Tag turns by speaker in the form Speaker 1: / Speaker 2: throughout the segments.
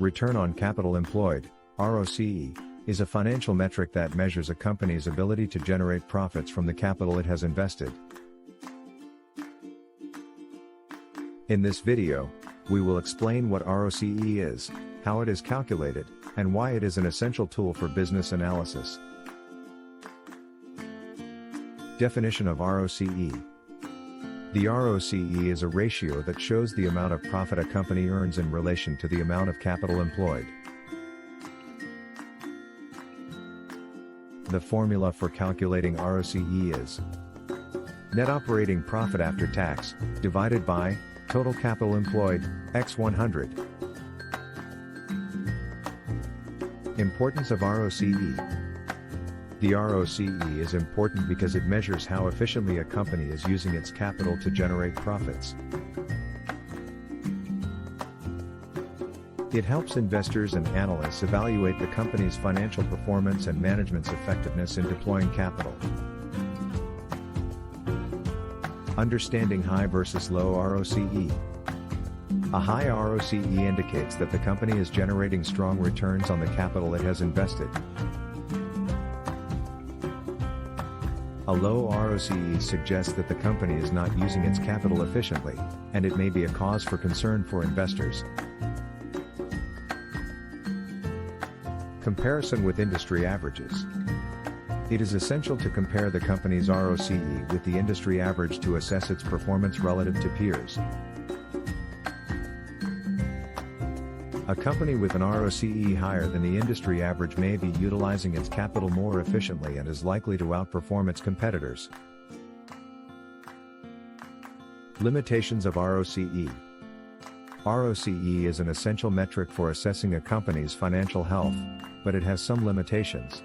Speaker 1: Return on capital employed, ROCE, is a financial metric that measures a company's ability to generate profits from the capital it has invested. In this video, we will explain what ROCE is, how it is calculated, and why it is an essential tool for business analysis. Definition of ROCE. The ROCE is a ratio that shows the amount of profit a company earns in relation to the amount of capital employed. The formula for calculating ROCE is net operating profit after tax, divided by total capital employed, x 100. Importance of ROCE. The ROCE is important because it measures how efficiently a company is using its capital to generate profits. It helps investors and analysts evaluate the company's financial performance and management's effectiveness in deploying capital. Understanding high versus low ROCE. A high ROCE indicates that the company is generating strong returns on the capital it has invested. A low ROCE suggests that the company is not using its capital efficiently, and it may be a cause for concern for investors. Comparison with industry averages. It is essential to compare the company's ROCE with the industry average to assess its performance relative to peers. A company with an ROCE higher than the industry average may be utilizing its capital more efficiently and is likely to outperform its competitors. Limitations of ROCE. ROCE is an essential metric for assessing a company's financial health, but it has some limitations.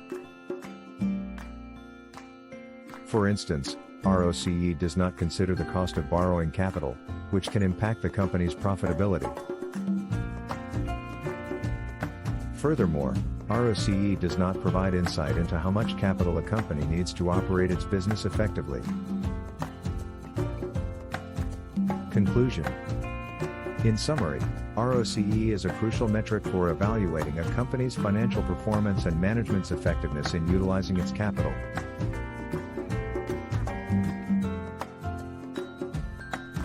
Speaker 1: For instance, ROCE does not consider the cost of borrowing capital, which can impact the company's profitability. Furthermore, ROCE does not provide insight into how much capital a company needs to operate its business effectively. Conclusion. In summary, ROCE is a crucial metric for evaluating a company's financial performance and management's effectiveness in utilizing its capital.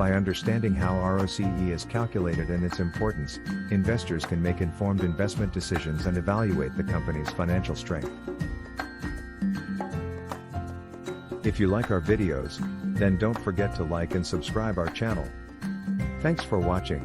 Speaker 1: By understanding how ROCE is calculated and its importance, investors can make informed investment decisions and evaluate the company's financial strength. If you like our videos, then don't forget to like and subscribe our channel. Thanks for watching.